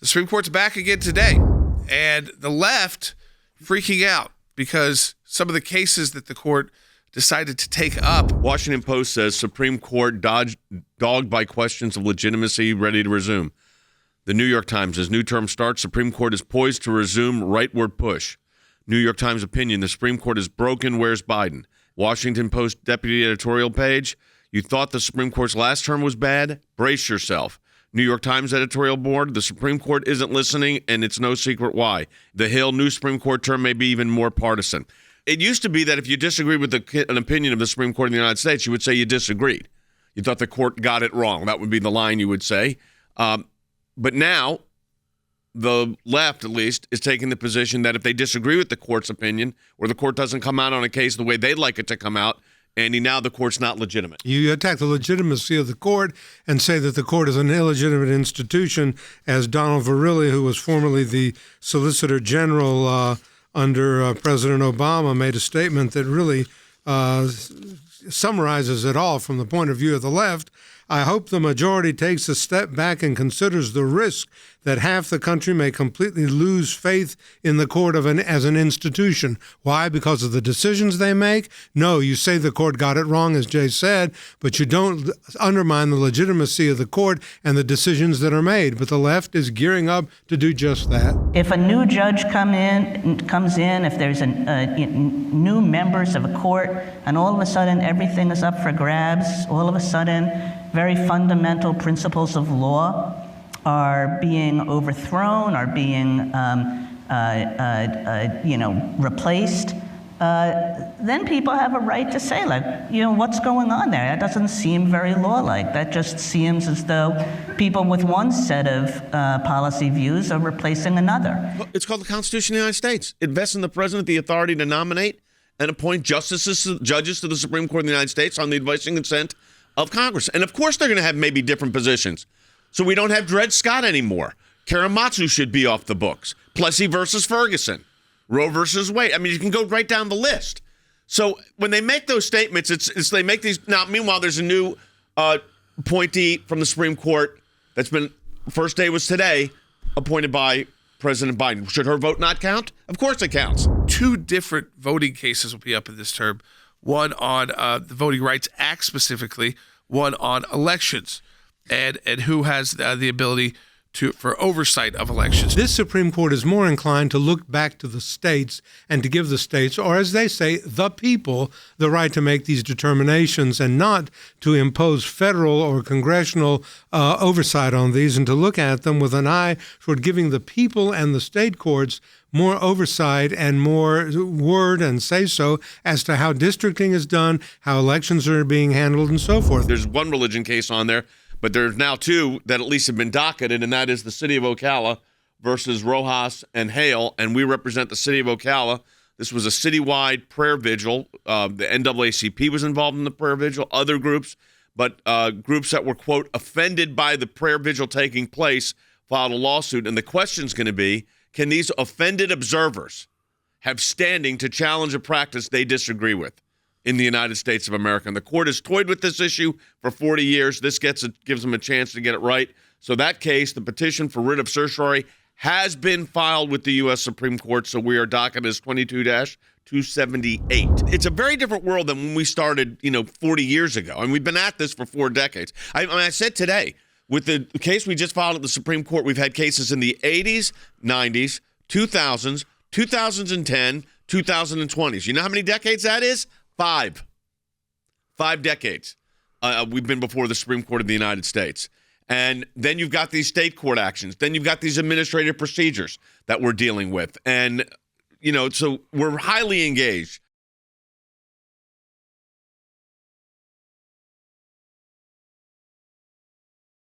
Supreme Court's back again today, and the left freaking out because some of the cases that the court decided to take up. Washington Post says Supreme Court dogged by questions of legitimacy, ready to resume. The New York Times, as new term starts, Supreme Court is poised to resume rightward push. New York Times opinion, the Supreme Court is broken, where's Biden? Washington Post deputy editorial page, you thought the Supreme Court's last term was bad? Brace yourself. New York Times editorial board, the Supreme Court isn't listening, and it's no secret why. The Hill new Supreme Court term may be even more partisan. It used to be that if you disagreed with an opinion of the Supreme Court in the United States, you would say you disagreed. You thought the court got it wrong. That would be the line you would say. But now, the left, at least, is taking the position that if they disagree with the court's opinion, or the court doesn't come out on a case the way they'd like it to come out, Andy, now the court's not legitimate. You attack the legitimacy of the court and say that the court is an illegitimate institution, as Donald Verrilli, who was formerly the Solicitor General under President Obama, made a statement that really summarizes it all from the point of view of the left. I hope the majority takes a step back and considers the risk that half the country may completely lose faith in the court as an institution. Why? Because of the decisions they make? No, you say the court got it wrong, as Jay said, but you don't undermine the legitimacy of the court and the decisions that are made. But the left is gearing up to do just that. If a new judge comes in, if there's new members of a court, and all of a sudden everything is up for grabs, all of a sudden very fundamental principles of law are being overthrown, are being replaced, then people have a right to say, what's going on there? That doesn't seem very law-like. That just seems as though people with one set of policy views are replacing another. Well, it's called the Constitution of the United States. It vests in the president the authority to nominate and appoint judges to the Supreme Court of the United States on the advice and consent of Congress. And of course they're going to have maybe different positions. So we don't have Dred Scott anymore. Karamazov should be off the books. Plessy versus Ferguson. Roe versus Wade. I mean, you can go right down the list. So when they make those statements, it's they make these. Now, meanwhile, there's a new appointee from the Supreme Court that's been, first day was today, appointed by President Biden. Should her vote not count? Of course it counts. Two different voting cases will be up in this term. One on the Voting Rights Act specifically, one on elections and who has the ability for oversight of elections. This Supreme Court is more inclined to look back to the states and to give the states, or as they say, the people, the right to make these determinations and not to impose federal or congressional oversight on these, and to look at them with an eye toward giving the people and the state courts more oversight and more word and say-so as to how districting is done, how elections are being handled, and so forth. There's one religion case on there, but there's now two that at least have been docketed, and that is the city of Ocala versus Rojas and Hale, and we represent the city of Ocala. This was a citywide prayer vigil. The NAACP was involved in the prayer vigil, other groups, but groups that were, quote, offended by the prayer vigil taking place filed a lawsuit, and the question's going to be, can these offended observers have standing to challenge a practice they disagree with in the United States of America? And the court has toyed with this issue for 40 years. This gives them a chance to get it right. So that case, the petition for writ of certiorari, has been filed with the U.S. Supreme Court, so we are docketed as 22-278. It's a very different world than when we started, 40 years ago. And we've been at this for 4 decades. I said today, with the case we just filed at the Supreme Court, we've had cases in the 80s, 90s, 2000s, 2010, 2020s. You know how many decades that is? 5. 5 decades we've been before the Supreme Court of the United States. And then you've got these state court actions. Then you've got these administrative procedures that we're dealing with. And, so we're highly engaged